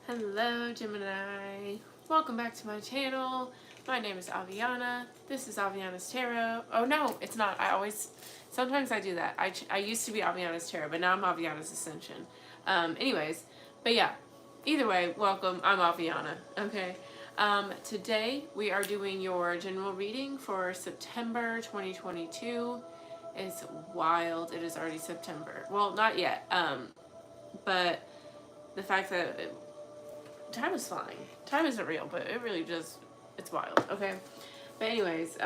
Hello Gemini, welcome back to my channel. My name is Aviana. This is Aviana's Tarot. Oh no, it's not. Sometimes I do that. I used to be Aviana's Tarot, but now I'm Aviana's Ascension. Anyways, but yeah, either way, welcome. I'm Aviana, okay? Today we are doing your general reading for September 2022. It's wild. It is already September. Well, not yet, but the fact that time is flying. Time isn't real, but it really just, it's wild, okay? But anyways,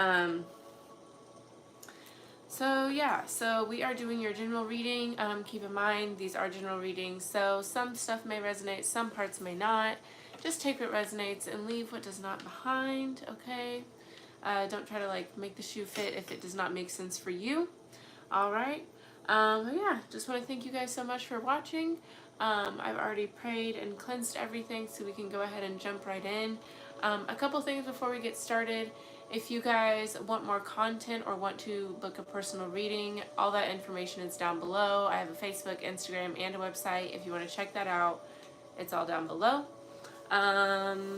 so yeah, so we are doing your general reading. Keep in mind, these are general readings, so some stuff may resonate, some parts may not. Just take what resonates and leave what does not behind, okay? Don't try to like make the shoe fit if it does not make sense for you, all right? Yeah, just want to thank you guys so much for watching. I've already prayed and cleansed everything, so we can go ahead and jump right in. A couple things before we get started. If you guys want more content or want to book a personal reading, all that information is down below. I have a Facebook, Instagram, and a website. If you want to check that out, it's all down below. But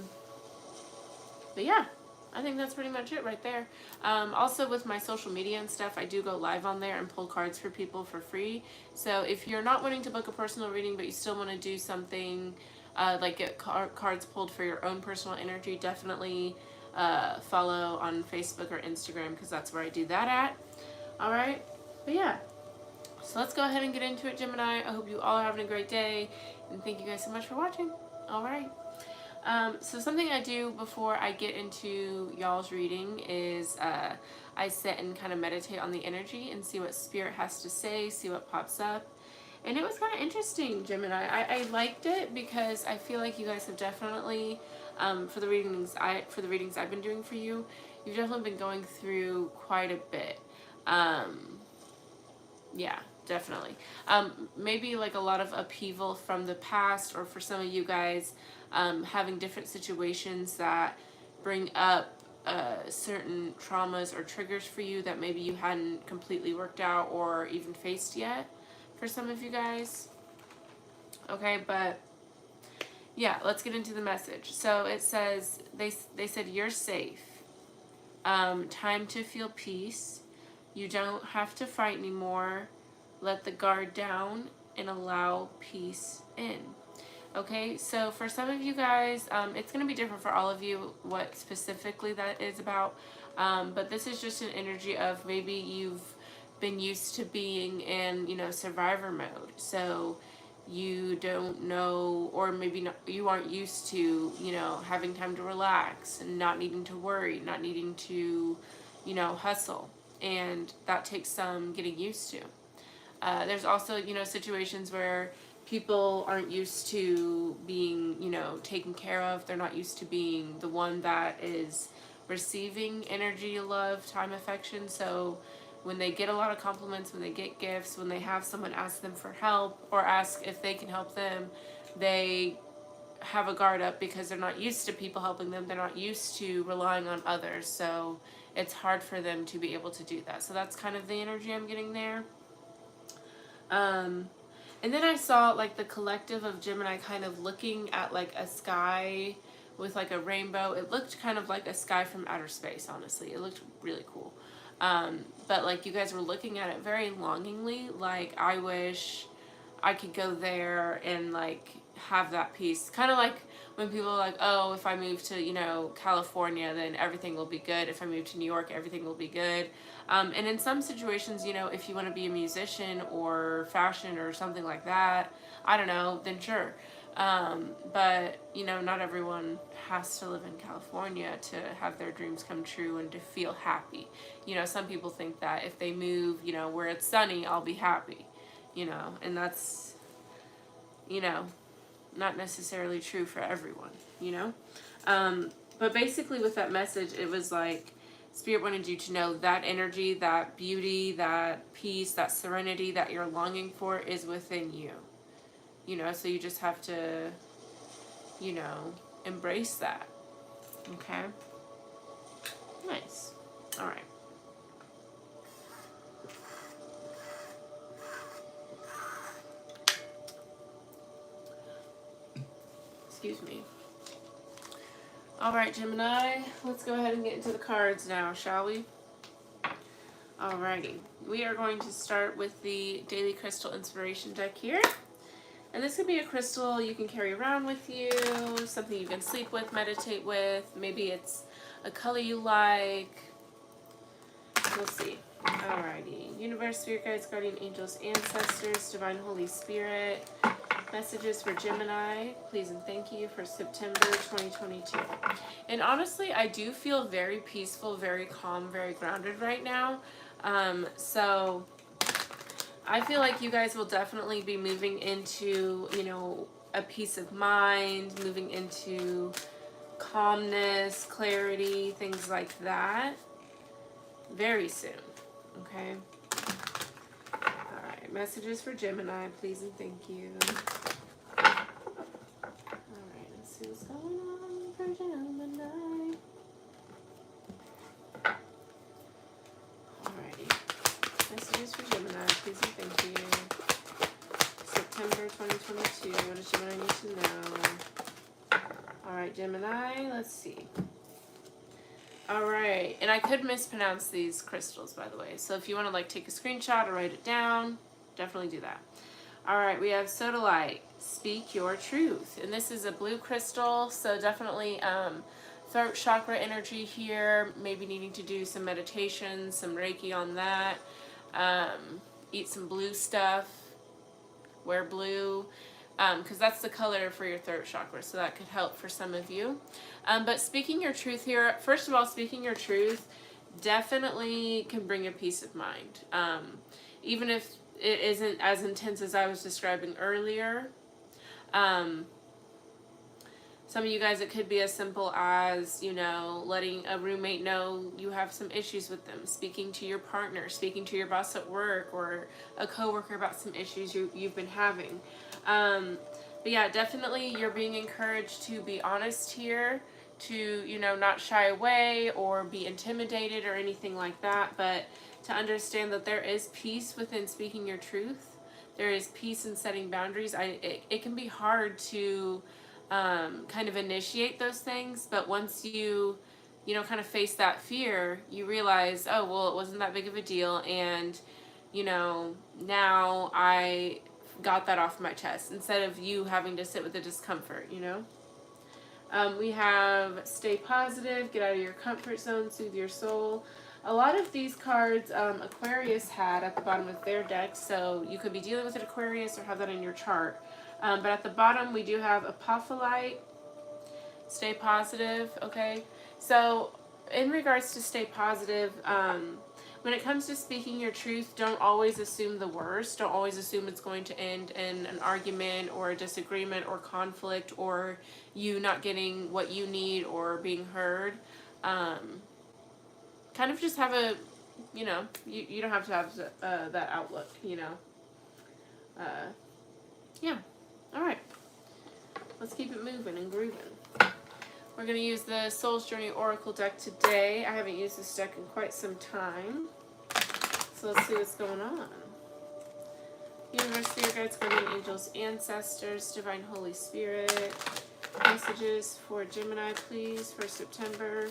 yeah, I think that's pretty much it right there. Also with my social media and stuff, I do go live on there and pull cards for people for free. So if you're not wanting to book a personal reading, but you still want to do something like get cards pulled for your own personal energy, definitely follow on Facebook or Instagram, because that's where I do that at. All right, but yeah, so let's go ahead and get into it, Gemini. I hope you all are having a great day, and thank you guys so much for watching. All right. So something I do before I get into y'all's reading is I sit and kind of meditate on the energy and see what Spirit has to say, see what pops up. And it was kind of interesting, Gemini. I liked it because I feel like you guys have definitely, for the readings I've been doing for you, you've definitely been going through quite a bit. Yeah, definitely. Maybe like a lot of upheaval from the past, or for some of you guys, having different situations that bring up certain traumas or triggers for you that maybe you hadn't completely worked out or even faced yet for some of you guys. Okay, but yeah, let's get into the message. So it says, they said, you're safe. Time to feel peace. You don't have to fight anymore. Let the guard down and allow peace in. Okay, so for some of you guys, it's going to be different for all of you what specifically that is about. But this is just an energy of maybe you've been used to being in, survivor mode. So you don't know, or maybe not, you aren't used to, having time to relax and not needing to worry, not needing to, hustle. And that takes some getting used to. There's also, situations where people aren't used to being, taken care of. They're not used to being the one that is receiving energy, love, time, affection. So when they get a lot of compliments, when they get gifts, when they have someone ask them for help or ask if they can help them, they have a guard up because they're not used to people helping them. They're not used to relying on others. So it's hard for them to be able to do that. So that's kind of the energy I'm getting there. And then I saw like the collective of Gemini kind of looking at like a sky with like a rainbow. It looked kind of like a sky from outer space, honestly. It looked really cool. But like you guys were looking at it very longingly, like I wish I could go there and like have that peace. Kind of like when people are like, oh, if I move to, California, then everything will be good. If I move to New York, everything will be good. And in some situations, if you want to be a musician or fashion or something like that, I don't know, then sure. But, not everyone has to live in California to have their dreams come true and to feel happy. Some people think that if they move, where it's sunny, I'll be happy, and that's, not necessarily true for everyone, But basically with that message, it was like, Spirit wanted you to know that energy, that beauty, that peace, that serenity that you're longing for is within you. So you just have to, embrace that. Okay? Nice. All right. Excuse me. All right, Gemini, let's go ahead and get into the cards now, shall we? Alrighty, we are going to start with the Daily Crystal Inspiration deck here. And this could be a crystal you can carry around with you, something you can sleep with, meditate with. Maybe it's a color you like. We'll see. Alrighty. Universe, Spirit Guides, Guardian Angels, Ancestors, Divine Holy Spirit. Messages for Gemini, please and thank you, for September 2022. And honestly, I do feel very peaceful, very calm, very grounded right now. So I feel like you guys will definitely be moving into, you know, a peace of mind, moving into calmness, clarity, things like that very soon. Okay. All right. Messages for Gemini, please and thank you. All right. Let's see what's going on for Gemini. Alrighty. Messages for Gemini, please and thank you. September 2022. What does Gemini need to know? Alright, Gemini, let's see. Alright, and I could mispronounce these crystals, by the way. So if you want to like take a screenshot or write it down, definitely do that. Alright, we have Sodalite, Speak Your Truth. And this is a blue crystal, so definitely throat chakra energy here, maybe needing to do some meditation, some Reiki on that, eat some blue stuff, wear blue, because that's the color for your throat chakra, so that could help for some of you. But speaking your truth here, first of all, speaking your truth definitely can bring a peace of mind. Even if it isn't as intense as I was describing earlier. Some of you guys, it could be as simple as, you know, letting a roommate know you have some issues with them, speaking to your partner, speaking to your boss at work, or a coworker about some issues you've been having. But yeah, definitely you're being encouraged to be honest here, to, you know, not shy away or be intimidated or anything like that, but to understand that there is peace within speaking your truth. There is peace in setting boundaries. It can be hard to kind of initiate those things, but once you know, kind of face that fear, you realize, oh, well, it wasn't that big of a deal, and, you know, now I got that off my chest, instead of you having to sit with the discomfort, you know? We have Stay Positive, Get Out of Your Comfort Zone, Soothe Your Soul. A lot of these cards Aquarius had at the bottom of their deck, so you could be dealing with an Aquarius or have that in your chart. But at the bottom, we do have Apophyllite, Stay Positive, okay? So, in regards to Stay Positive, when it comes to speaking your truth, don't always assume the worst. Don't always assume it's going to end in an argument or a disagreement or conflict or you not getting what you need or being heard. Kind of just have a, you know, you don't have to have that outlook, you know. Yeah. Alright, let's keep it moving and grooving. We're going to use the Soul's Journey Oracle deck today. I haven't used this deck in quite some time. So let's see what's going on. Universe, Spirit Guides, Guardian Angels, Ancestors, Divine Holy Spirit. Messages for Gemini, please, for September.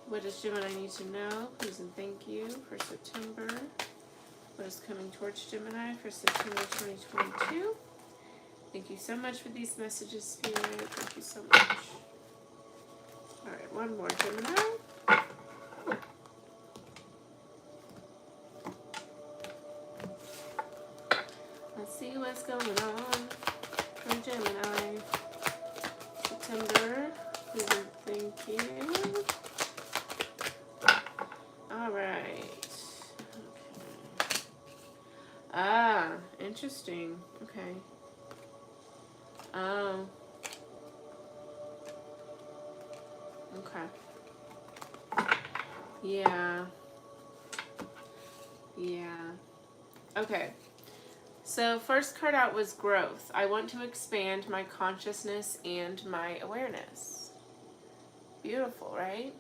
What does Gemini need to know? Please and thank you, for September. What is coming towards Gemini for September 2022? Thank you so much for these messages, Spirit. Thank you so much. Alright, one more, Gemini. Let's see what's going on from Gemini. September. Please and thank you. Alright. Okay. Ah, interesting. Okay. Oh. Okay. Yeah. Yeah. Okay. So first card out was growth. I want to expand my consciousness and my awareness. Beautiful, right?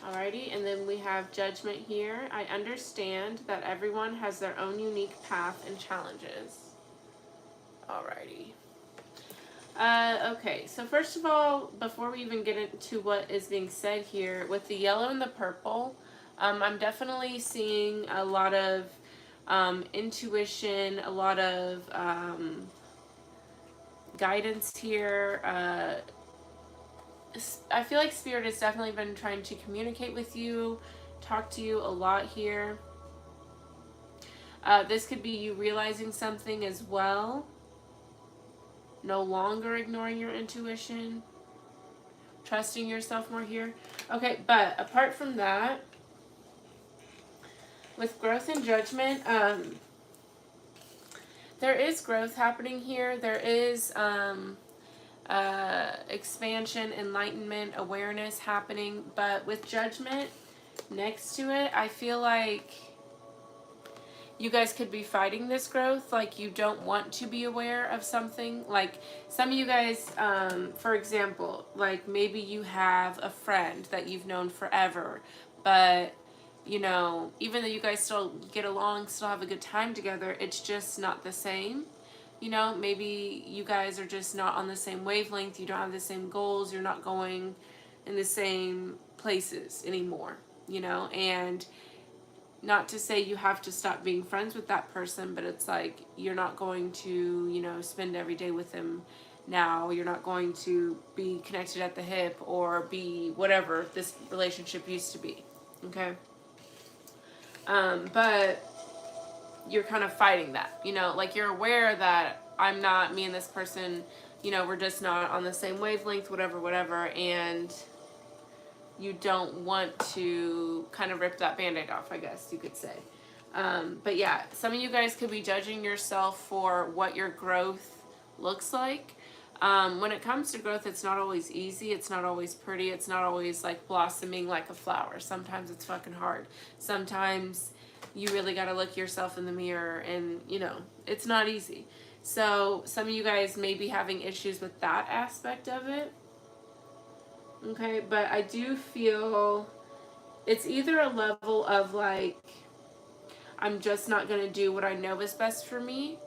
Alrighty, and then we have judgment here. I understand that everyone has their own unique path and challenges. Alrighty. Okay, so first of all, before we even get into what is being said here, with the yellow and the purple, I'm definitely seeing a lot of intuition, a lot of guidance here. I feel like Spirit has definitely been trying to communicate with you, talk to you a lot here. This could be you realizing something as well. No longer ignoring your intuition. Trusting yourself more here. Okay, but apart from that, with growth and judgment, there is growth happening here. There is expansion, enlightenment, awareness happening. But with judgment next to it, I feel like you guys could be fighting this growth. Like you don't want to be aware of something. Like some of you guys, for example, like maybe you have a friend that you've known forever, but you know, even though you guys still get along, still have a good time together, it's just not the same. You know, maybe you guys are just not on the same wavelength. You don't have the same goals. You're not going in the same places anymore, you know, and not to say you have to stop being friends with that person, but it's like you're not going to, you know, spend every day with them now. You're not going to be connected at the hip or be whatever this relationship used to be. Okay? But you're kind of fighting that, you know, like you're aware that I'm not, me and this person, you know, we're just not on the same wavelength, whatever, and you don't want to kind of rip that band-aid off, I guess you could say. But yeah, some of you guys could be judging yourself for what your growth looks like. When it comes to growth, it's not always easy. It's not always pretty. It's not always like blossoming like a flower. Sometimes it's fucking hard. Sometimes you really got to look yourself in the mirror and, you know, it's not easy. So some of you guys may be having issues with that aspect of it. Okay, but I do feel it's either a level of like, I'm just not going to do what I know is best for me,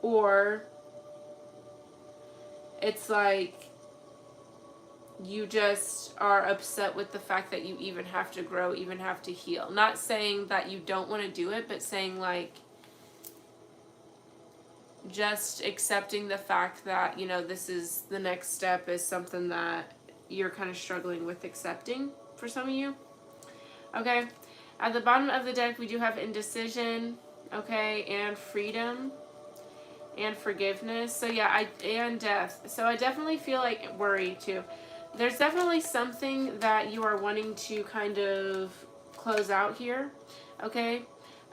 or it's like you just are upset with the fact that you even have to grow, even have to heal. Not saying that you don't want to do it, but saying like just accepting the fact that, you know, this is the next step is something that you're kind of struggling with accepting for some of you. Okay, at the bottom of the deck we do have indecision, okay, and freedom and forgiveness. So yeah, and death. So I definitely feel like worry too. There's definitely something that you are wanting to kind of close out here, okay?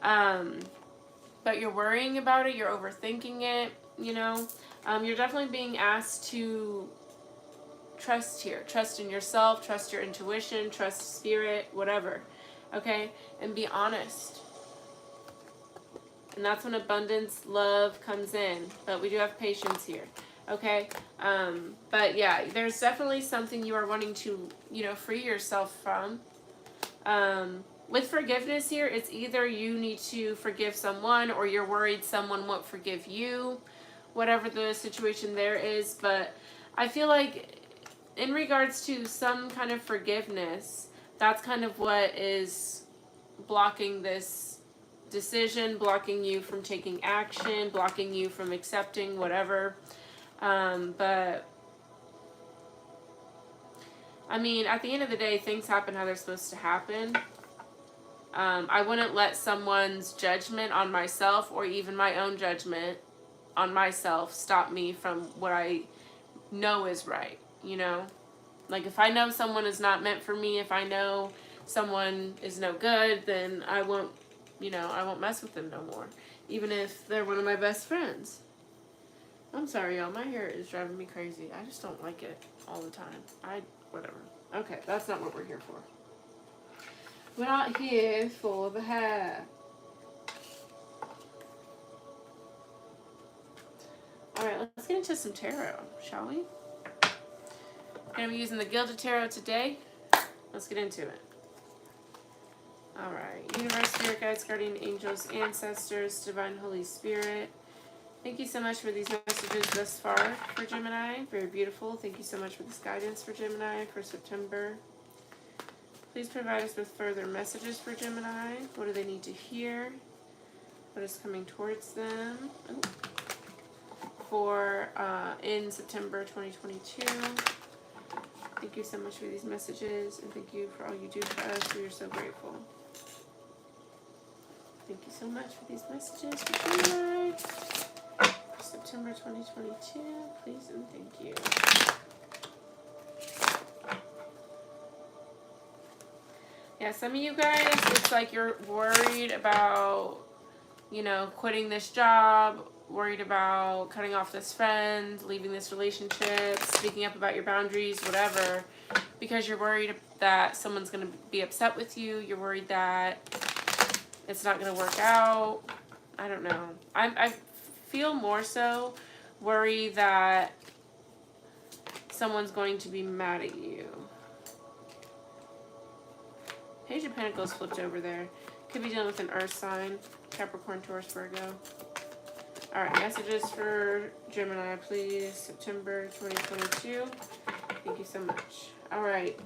But you're worrying about it, you're overthinking it, you know? You're definitely being asked to trust here. Trust in yourself, trust your intuition, trust spirit, whatever, okay? And be honest. And that's when abundance, love comes in. But we do have patience here. Okay? But yeah, there's definitely something you are wanting to, you know, free yourself from. With forgiveness here, it's either you need to forgive someone or you're worried someone won't forgive you. Whatever the situation there is. But I feel like in regards to some kind of forgiveness, that's kind of what is blocking this decision, blocking you from taking action, blocking you from accepting whatever. But I mean, at the end of the day, things happen how they're supposed to happen. I wouldn't let someone's judgment on myself or even my own judgment on myself stop me from what I know is right, you know? Like if I know someone is not meant for me, if I know someone is no good, then I won't, you know, I won't mess with them no more. Even if they're one of my best friends. I'm sorry, y'all. My hair is driving me crazy. I just don't like it all the time. Whatever. Okay, that's not what we're here for. We're not here for the hair. Alright, let's get into some tarot, shall we? I'm going to be using the Gilded Tarot today. Let's get into it. Alright, Universe, Spirit Guides, Guardian Angels, Ancestors, Divine Holy Spirit, Thank you so much for these messages thus far for Gemini. Very beautiful. Thank you so much for this guidance for Gemini for September. Please provide us with further messages for Gemini. What do they need to hear? What is coming towards them? Ooh. For in September 2022. Thank you so much for these messages, and thank you for all you do for us. We are so grateful. Thank you so much for these messages for Gemini. September 2022, please and thank you. Yeah, some of you guys, it's like you're worried about, you know, quitting this job, worried about cutting off this friend, leaving this relationship, speaking up about your boundaries, whatever, because you're worried that someone's going to be upset with you. You're worried that it's not going to work out. I don't know. I feel more so worry that someone's going to be mad at you. Page of Pentacles flipped over there. Could be dealing with an earth sign. Capricorn, Taurus, Virgo. Alright, messages for Gemini, please. September 2022. Thank you so much. Alright,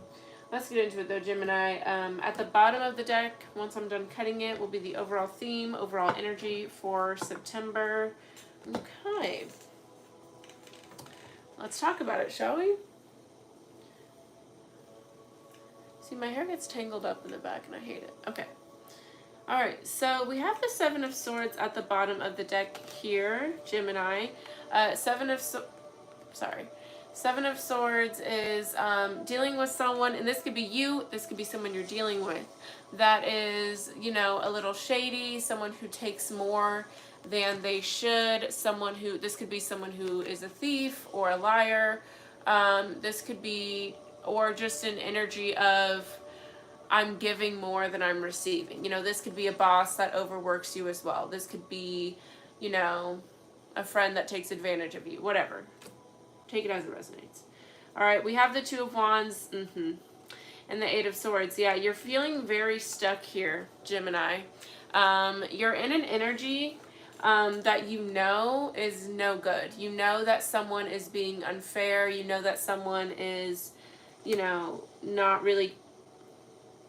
let's get into it though, Gemini. At the bottom of the deck, once I'm done cutting it, will be the overall theme, overall energy for September. Okay. Let's talk about it, shall we? See, my hair gets tangled up in the back and I hate it. Okay. Alright, so we have the Seven of Swords at the bottom of the deck here, Gemini. Seven of Swords is dealing with someone, and this could be you, this could be someone you're dealing with, that is, you know, a little shady, someone who takes more than they should, this could be someone who is a thief or a liar. This could be, or just an energy of, I'm giving more than I'm receiving. You know, this could be a boss that overworks you as well. This could be, you know, a friend that takes advantage of you. Whatever. Take it as it resonates. All right, we have the Two of Wands and the Eight of Swords. Yeah, you're feeling very stuck here, Gemini. You're in an energy that you know is no good. You know that someone is being unfair. You know that someone is, you know, not really,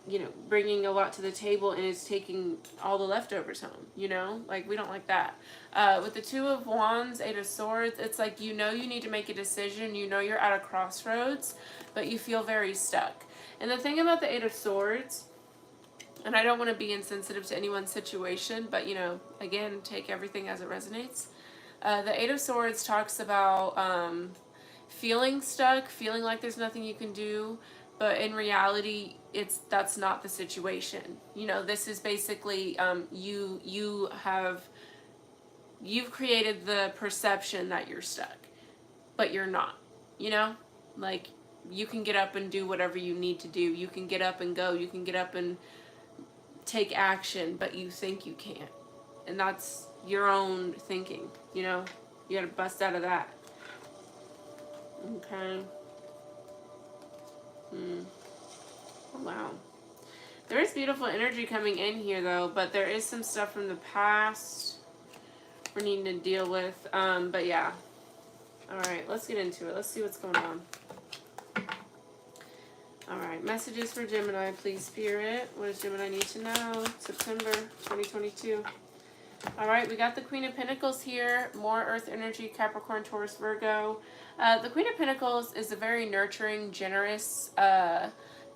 you know, bringing a lot to the table and is taking all the leftovers home, you know? Like, we don't like that. With the Two of Wands, Eight of Swords, it's like, you know, you need to make a decision. You know you're at a crossroads, but you feel very stuck. And the thing about the Eight of Swords, and I don't want to be insensitive to anyone's situation, but, you know, again, take everything as it resonates. The Eight of Swords talks about feeling stuck, feeling like there's nothing you can do, but in reality, that's not the situation. You know, this is basically you've created the perception that you're stuck, but you're not. You know, like, you can get up and do whatever you need to do. You can get up and go. You can get up and take action, but you think you can't, and that's your own thinking. You know, you got to bust out of that. Okay. Oh, wow. There is beautiful energy coming in here, though, but there is some stuff from the past we're needing to deal with. But yeah. Alright, let's get into it. Let's see what's going on. Alright, messages for Gemini, please, Spirit. What does Gemini need to know? September 2022. Alright, we got the Queen of Pentacles here. More Earth energy, Capricorn, Taurus, Virgo. The Queen of Pentacles is a very nurturing, generous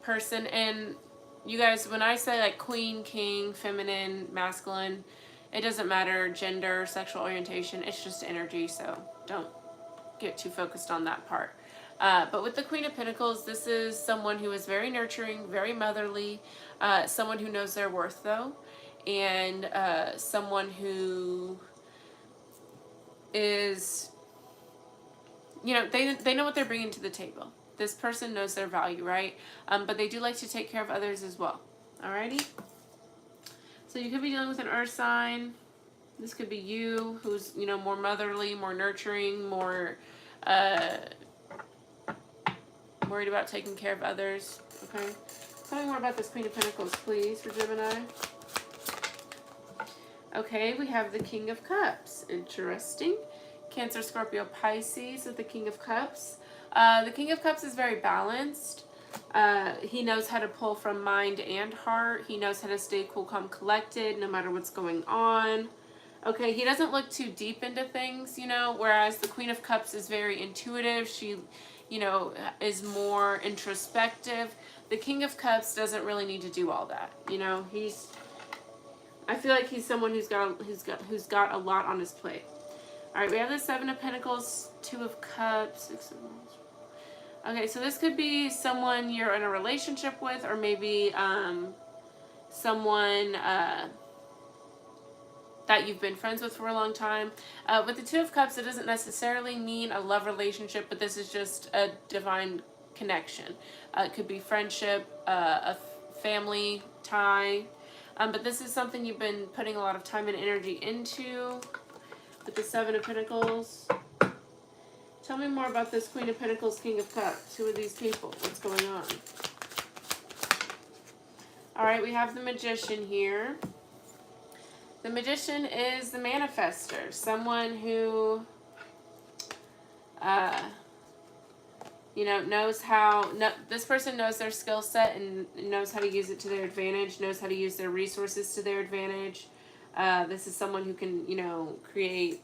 person. And you guys, when I say like queen, king, feminine, masculine, it doesn't matter gender, sexual orientation. It's just energy, so don't get too focused on that part. But with the Queen of Pentacles, this is someone who is very nurturing, very motherly, someone who knows their worth, though, and someone who is, you know, they know what they're bringing to the table. This person knows their value, right? But they do like to take care of others as well. Alrighty? So you could be dealing with an earth sign. This could be you, who's, you know, more motherly, more nurturing, more worried about taking care of others. Okay? Tell me more about this Queen of Pentacles, please, for Gemini. Okay, we have the King of Cups. Interesting. Cancer, Scorpio, Pisces with the King of Cups. The King of Cups is very balanced. He knows how to pull from mind and heart. He knows how to stay cool, calm, collected no matter what's going on. Okay, he doesn't look too deep into things, you know, whereas the Queen of Cups is very intuitive. She, you know, is more introspective. The King of Cups doesn't really need to do all that, you know. I feel like he's someone who's got a lot on his plate. All right, we have the Seven of Pentacles, Two of Cups, Six of Wands. Okay, so this could be someone you're in a relationship with, or maybe someone that you've been friends with for a long time. With the Two of Cups, it doesn't necessarily mean a love relationship, but this is just a divine connection. It could be friendship, a family tie. But this is something you've been putting a lot of time and energy into with the Seven of Pentacles. Tell me more about this Queen of Pentacles, King of Cups. Who are these people? What's going on? All right, we have the Magician here. The Magician is the manifester. Someone who, you know, knows how, this person knows their skill set and knows how to use it to their advantage, knows how to use their resources to their advantage. This is someone who can, you know, create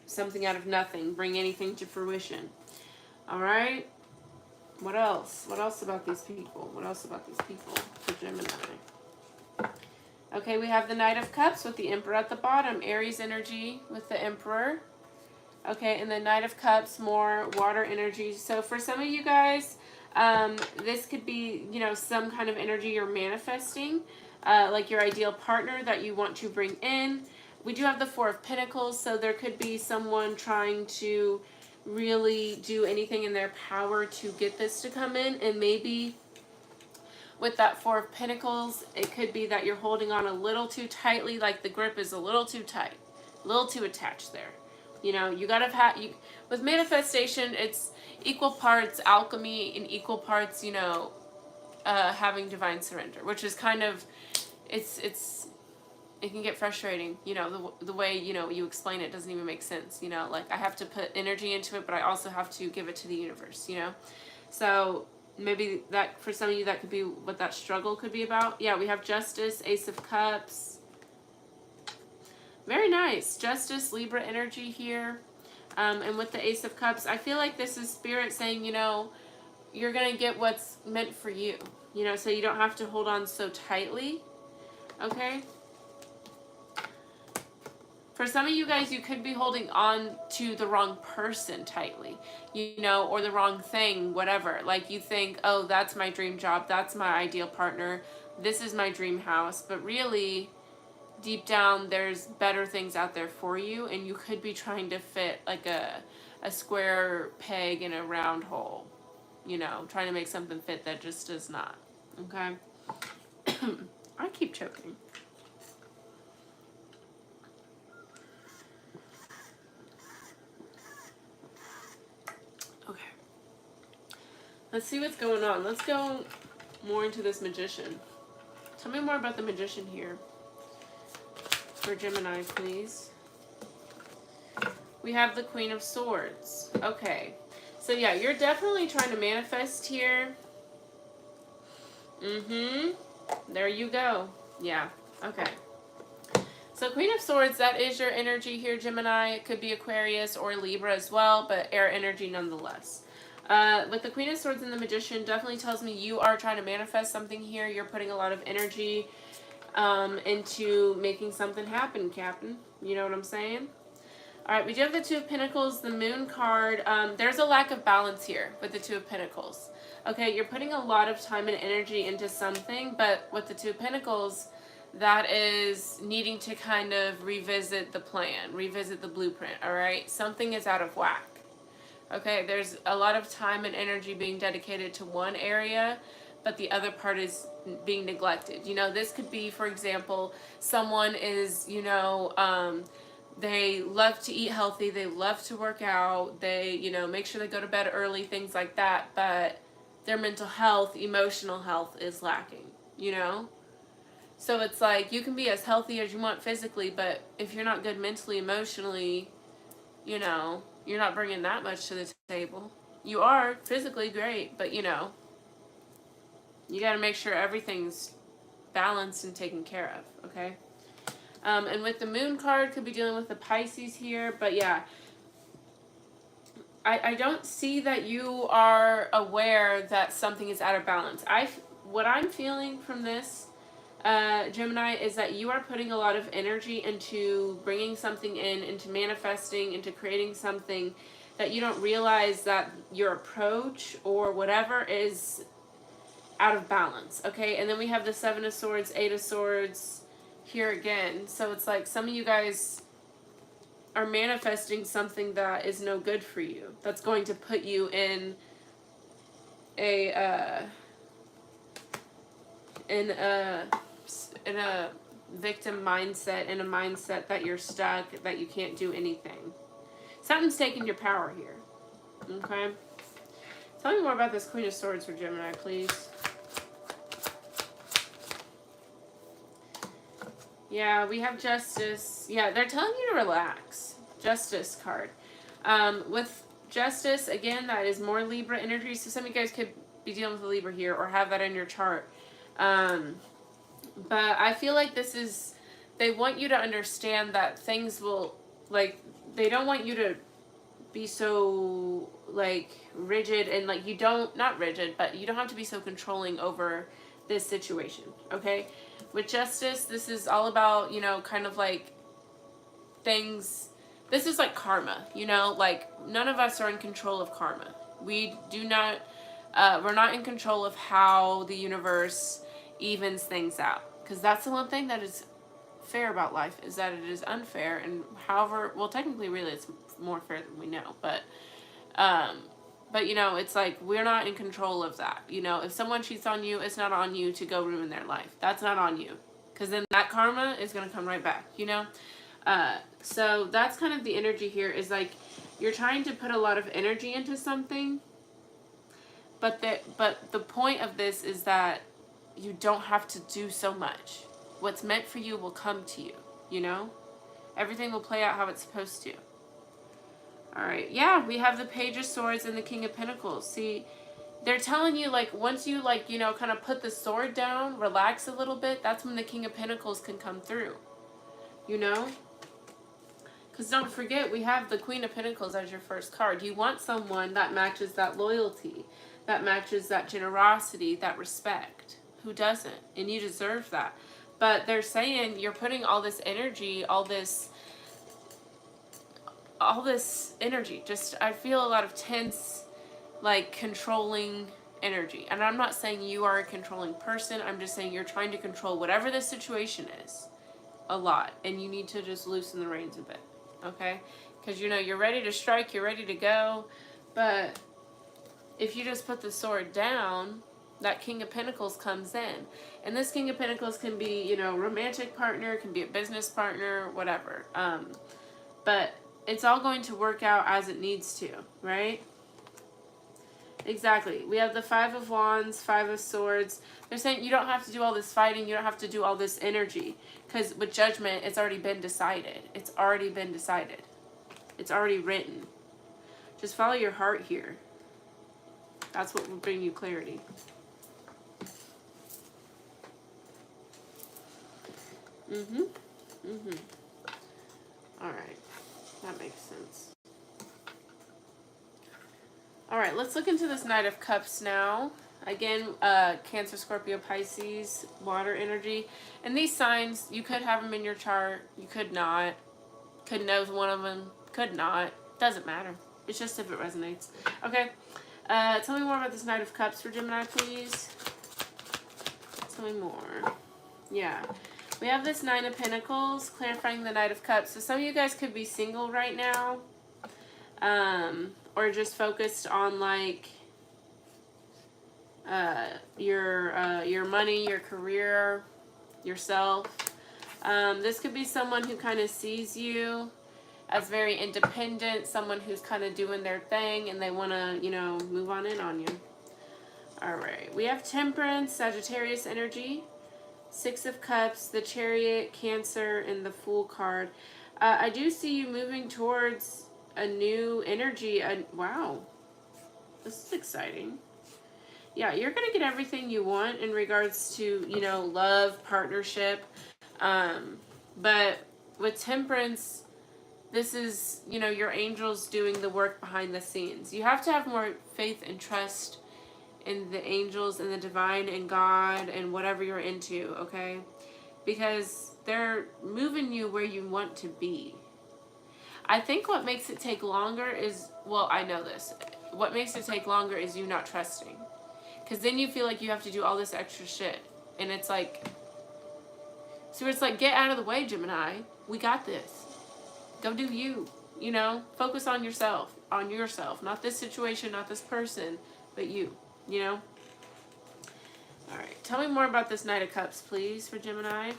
something out of nothing, bring anything to fruition. All right. What else? What else about these people? What else about these people for Gemini? Okay, we have the Knight of Cups with the Emperor at the bottom. Aries energy with the Emperor. Okay, and the Knight of Cups, more water energy. So for some of you guys, this could be, you know, some kind of energy you're manifesting, like your ideal partner that you want to bring in. We do have the Four of Pentacles, so there could be someone trying to really do anything in their power to get this to come in, and maybe with that Four of Pentacles, it could be that you're holding on a little too tightly, like the grip is a little too tight, a little too attached there. You know, you gotta have, with manifestation, it's equal parts alchemy and equal parts, you know, having divine surrender, which is kind of, it can get frustrating, you know, the way, you know, you explain it doesn't even make sense, you know, like I have to put energy into it, but I also have to give it to the universe, you know. So maybe that, for some of you, that could be what that struggle could be about. Yeah, we have Justice, Ace of Cups. Very nice. Justice, Libra energy here. And with the Ace of Cups, I feel like this is Spirit saying, you know, you're going to get what's meant for you. You know, so you don't have to hold on so tightly. Okay? For some of you guys, you could be holding on to the wrong person tightly, you know, or the wrong thing, whatever. Like you think, oh, that's my dream job. That's my ideal partner. This is my dream house. But really, deep down, there's better things out there for you. And you could be trying to fit like a square peg in a round hole, you know, trying to make something fit that just does not. Okay? I keep choking. Let's see what's going on. Let's go more into this Magician. Tell me more about the Magician here. For Gemini, please. We have the Queen of Swords. Okay. So yeah, you're definitely trying to manifest here. There you go. Yeah. Okay. So Queen of Swords, that is your energy here, Gemini. It could be Aquarius or Libra as well, but air energy nonetheless. With the Queen of Swords and the Magician, definitely tells me you are trying to manifest something here. You're putting a lot of energy into making something happen, Captain. You know what I'm saying? All right, we do have the Two of Pentacles, the Moon card. There's a lack of balance here with the Two of Pentacles. Okay, you're putting a lot of time and energy into something, but with the Two of Pentacles, that is needing to kind of revisit the plan, revisit the blueprint, all right? Something is out of whack. Okay, there's a lot of time and energy being dedicated to one area, but the other part is being neglected. You know, this could be, for example, someone is, you know, they love to eat healthy, they love to work out, they, you know, make sure they go to bed early, things like that, but their mental health, emotional health is lacking, you know? So it's like you can be as healthy as you want physically, but if you're not good mentally, emotionally, you know, you're not bringing that much to the table. You are physically great, but you know, you got to make sure everything's balanced and taken care of, okay? And with the moon card, could be dealing with the Pisces here, but yeah, I don't see that you are aware that something is out of balance. What I'm feeling from this, Gemini, is that you are putting a lot of energy into bringing something in, into manifesting, into creating something that you don't realize that your approach or whatever is out of balance, okay? And then we have the Seven of Swords, Eight of Swords here again. So it's like some of you guys are manifesting something that is no good for you. That's going to put you in a victim mindset, in a mindset that you're stuck, that you can't do anything. Something's taking your power here. Okay? Tell me more about this Queen of Swords for Gemini, please. Yeah, we have Justice. Yeah, they're telling you to relax. Justice card. With Justice, again, that is more Libra energy. So some of you guys could be dealing with a Libra here or have that in your chart. But I feel like this is, they want you to understand that things will, like, they don't want you to be so, like, rigid and, like, you don't, not rigid, but you don't have to be so controlling over this situation, okay? With Justice, this is all about, you know, kind of like things, this is like karma, you know, like none of us are in control of karma. We do not, we're not in control of how the universe evens things out. Because that's the one thing that is fair about life, is that it is unfair. And however, well, technically, really, it's more fair than we know. But, you know, it's like, we're not in control of that. You know, if someone cheats on you, it's not on you to go ruin their life. That's not on you. Because then that karma is going to come right back, you know? So that's kind of the energy here, is like, you're trying to put a lot of energy into something. But the point of this is that you don't have to do so much. What's meant for you will come to you, you know? Everything will play out how it's supposed to. Alright, yeah, we have the Page of Swords and the King of Pentacles. See, they're telling you, like, once you, like, you know, kind of put the sword down, relax a little bit, that's when the King of Pentacles can come through. You know? Because don't forget, we have the Queen of Pentacles as your first card. You want someone that matches that loyalty, that matches that generosity, that respect. Who doesn't? And you deserve that. But they're saying you're putting all this energy, all this energy. Just, I feel a lot of tense, like, controlling energy. And I'm not saying you are a controlling person. I'm just saying you're trying to control whatever the situation is a lot. And you need to just loosen the reins a bit. Okay? Because, you know, you're ready to strike. You're ready to go. But if you just put the sword down, that King of Pentacles comes in. And this King of Pentacles can be, you know, romantic partner, can be a business partner, whatever. But it's all going to work out as it needs to, right? Exactly. We have the Five of Wands, Five of Swords. They're saying you don't have to do all this fighting. You don't have to do all this energy. Because with Judgment, it's already been decided. It's already been decided. It's already written. Just follow your heart here. That's what will bring you clarity. Alright. That makes sense. Alright, let's look into this Knight of Cups now. Again, Cancer, Scorpio, Pisces, water energy. And these signs, you could have them in your chart. You could not. Could know one of them. Could not. Doesn't matter. It's just if it resonates. Okay. Tell me more about this Knight of Cups for Gemini, please. Tell me more. Yeah. We have this Nine of Pentacles, clarifying the Knight of Cups. So some of you guys could be single right now. Or just focused on, like, your money, your career, yourself. This could be someone who kind of sees you as very independent, someone who's kind of doing their thing and they want to, you know, move on in on you. All right. We have Temperance, Sagittarius energy. Six of Cups, the Chariot, Cancer, and the Fool card. I do see you moving towards a new energy. Wow, this is exciting. Yeah, you're going to get everything you want in regards to, you know, love, partnership. But with Temperance, this is, you know, your angels doing the work behind the scenes. You have to have more faith and trust in the angels and the divine and God and whatever you're into, okay? Because they're moving you where you want to be. I think what makes it take longer is, well, I know this. What makes it take longer is you not trusting. Because then you feel like you have to do all this extra shit. And it's like, so it's like, get out of the way, Gemini. We got this. Go do you. You know, focus on yourself. On yourself. Not this situation, not this person, but you. You know? Alright, tell me more about this Knight of Cups, please, for Gemini.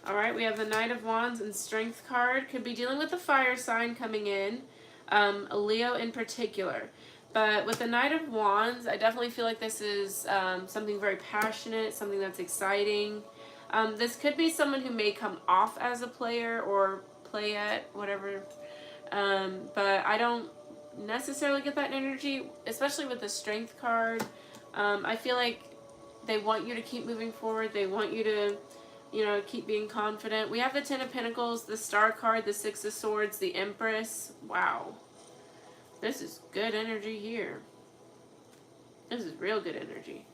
Alright, we have the Knight of Wands and Strength card. Could be dealing with a fire sign coming in. A Leo in particular. But with the Knight of Wands, I definitely feel like this is something very passionate, something that's exciting. This could be someone who may come off as a player or play at whatever. But I don't necessarily get that energy, especially with the Strength card. I feel like they want you to keep moving forward. They want you to, you know, keep being confident. We have the Ten of Pentacles, the Star card, the Six of Swords, the Empress. Wow. This is good energy here. This is real good energy.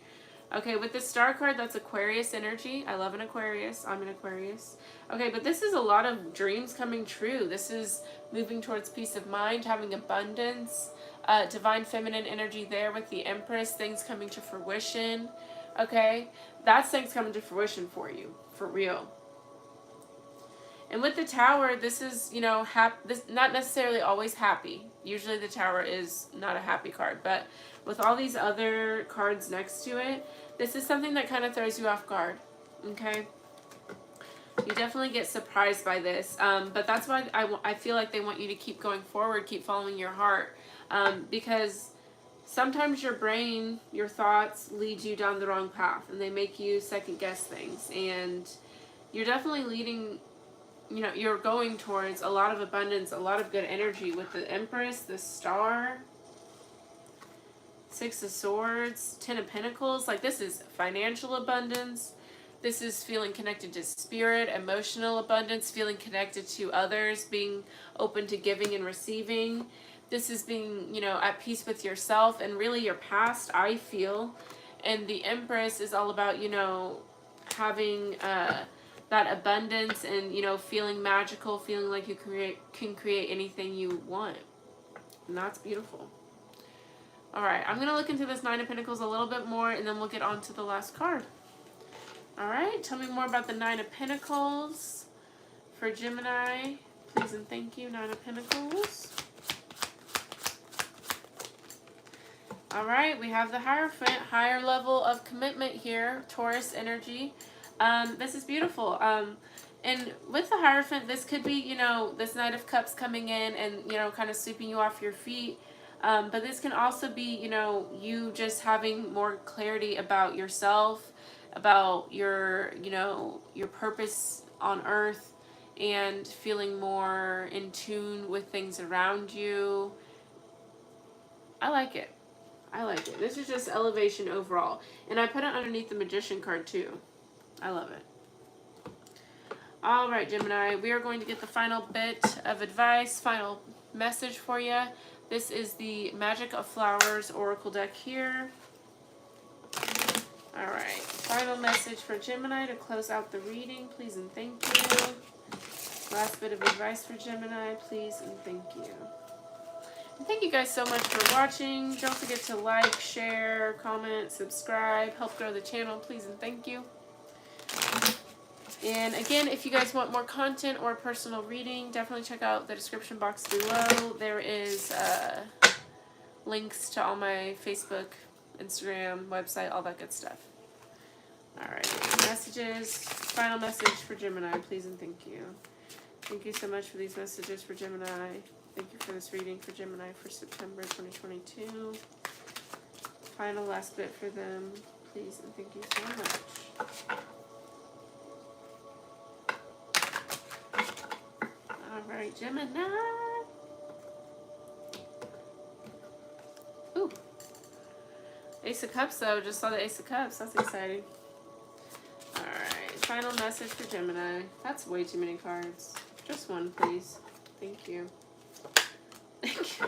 Okay, with the Star card, that's Aquarius energy. I love an Aquarius. I'm an Aquarius. Okay, but this is a lot of dreams coming true. This is moving towards peace of mind, having abundance, divine feminine energy there with the Empress, things coming to fruition. Okay, that's things coming to fruition for you, for real. And with the Tower, this is, you know, this not necessarily always happy. Usually the Tower is not a happy card, but with all these other cards next to it, this is something that kind of throws you off guard, okay? You definitely get surprised by this, but that's why I feel like they want you to keep going forward, keep following your heart, because sometimes your brain, your thoughts lead you down the wrong path, and they make you second guess things, and you're definitely leading, you know, you're going towards a lot of abundance, a lot of good energy with the Empress, the Star, Six of Swords, Ten of Pentacles. Like, this is financial abundance. This is feeling connected to spirit, emotional abundance, feeling connected to others, being open to giving and receiving. This is being, you know, at peace with yourself and really your past, I feel. And the Empress is all about, you know, having that abundance and, you know, feeling magical, feeling like you can create anything you want. And that's beautiful. Alright, I'm going to look into this Nine of Pentacles a little bit more, and then we'll get on to the last card. Alright, tell me more about the Nine of Pentacles for Gemini. Please and thank you, Nine of Pentacles. Alright, we have the Hierophant, higher level of commitment here, Taurus energy. This is beautiful. And with the Hierophant, this could be, you know, this Knight of Cups coming in and, you know, kind of sweeping you off your feet. But this can also be, you know, you just having more clarity about yourself, about your, you know, your purpose on earth, and feeling more in tune with things around you. I like it. I like it. This is just elevation overall. And I put it underneath the Magician card too. I love it. Alright, Gemini, we are going to get the final bit of advice, final message for you. This is the Magic of Flowers Oracle deck here. Alright, final message for Gemini to close out the reading. Please and thank you. Last bit of advice for Gemini. Please and thank you. And thank you guys so much for watching. Don't forget to like, share, comment, subscribe. Help grow the channel. Please and thank you. And again, if you guys want more content or personal reading, definitely check out the description box below. There is links to all my Facebook, Instagram, website, all that good stuff. Alright, messages. Final message for Gemini, please and thank you. Thank you so much for these messages for Gemini. Thank you for this reading for Gemini for September 2022. final last bit for them, please, and thank you so much. All right, Gemini. Ooh. Ace of Cups, though. Just saw the Ace of Cups. That's exciting. All right, final message for Gemini. That's way too many cards. Just one, please. Thank you. Thank you.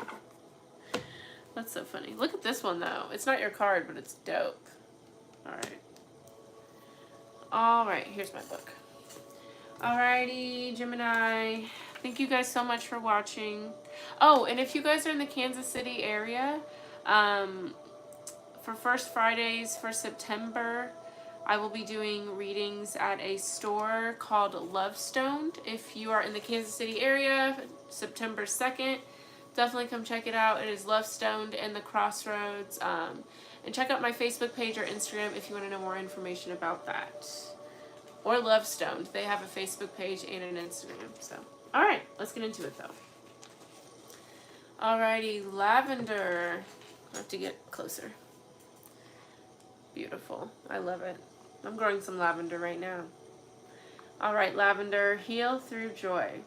That's so funny. Look at this one, though. It's not your card, but it's dope. All right. All right, here's my book. Alrighty, Gemini. Thank you guys so much for watching. Oh, and if you guys are in the Kansas City area, for First Fridays for September, I will be doing readings at a store called Lovestoned. If you are in the Kansas City area, September 2nd, definitely come check it out. It is Lovestoned in the Crossroads. And check out my Facebook page or Instagram if you want to know more information about that. Or Lovestoned. They have a Facebook page and an Instagram. So, alright, let's get into it though. Alrighty, lavender. I have to get closer. Beautiful. I love it. I'm growing some lavender right now. Alright, lavender. Heal through joy.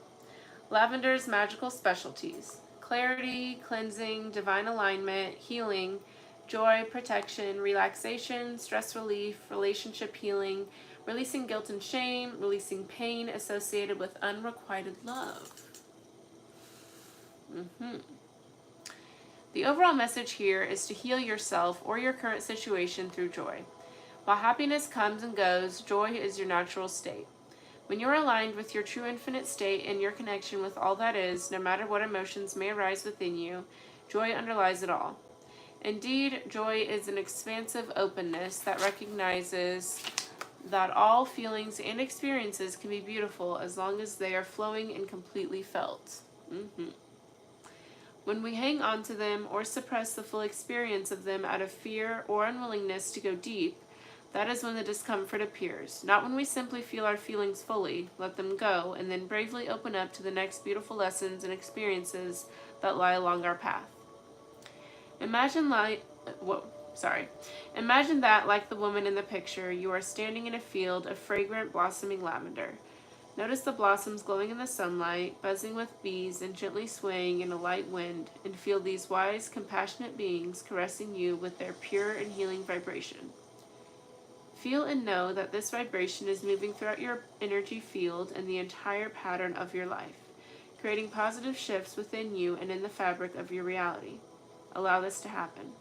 Lavender's magical specialties: clarity, cleansing, divine alignment, healing, joy, protection, relaxation, stress relief, relationship healing, releasing guilt and shame, releasing pain associated with unrequited love. The overall message here is to heal yourself or your current situation through joy. While happiness comes and goes, joy is your natural state. When you are aligned with your true infinite state and your connection with all that is, no matter what emotions may arise within you, joy underlies it all. Indeed, joy is an expansive openness that recognizes that all feelings and experiences can be beautiful as long as they are flowing and completely felt. When we hang on to them or suppress the full experience of them out of fear or unwillingness to go deep, that is when the discomfort appears. Not when we simply feel our feelings fully, let them go, and then bravely open up to the next beautiful lessons and experiences that lie along our path. Imagine that, like the woman in the picture, you are standing in a field of fragrant, blossoming lavender. Notice the blossoms glowing in the sunlight, buzzing with bees and gently swaying in a light wind, and feel these wise, compassionate beings caressing you with their pure and healing vibration. Feel and know that this vibration is moving throughout your energy field and the entire pattern of your life, creating positive shifts within you and in the fabric of your reality. Allow this to happen.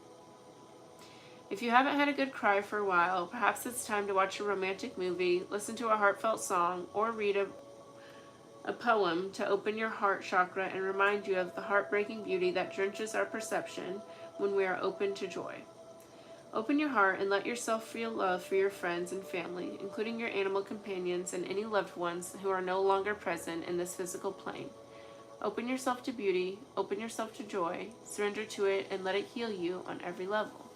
If you haven't had a good cry for a while, perhaps it's time to watch a romantic movie, listen to a heartfelt song, or read a poem to open your heart chakra and remind you of the heartbreaking beauty that drenches our perception when we are open to joy. Open your heart and let yourself feel love for your friends and family, including your animal companions and any loved ones who are no longer present in this physical plane. Open yourself to beauty, open yourself to joy, surrender to it, and let it heal you on every level.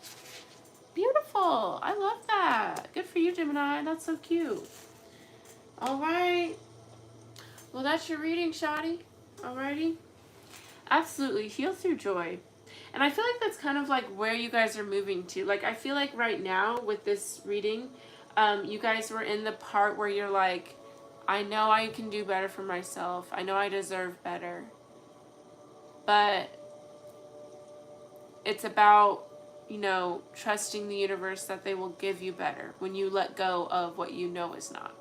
Beautiful. I love that. Good for you, Gemini. That's so cute. All right. Well, that's your reading, Shotty. Alrighty. Absolutely. Heal through joy. And I feel like that's kind of like where you guys are moving to. Like, I feel like right now with this reading, you guys were in the part where you're like, I know I can do better for myself. I know I deserve better. But it's about, you know, trusting the universe that they will give you better when you let go of what you know is not.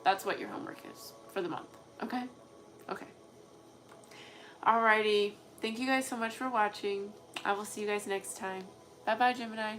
That's what your homework is for the month. Okay? Okay. Alrighty. Thank you guys so much for watching. I will see you guys next time. Bye-bye, Gemini.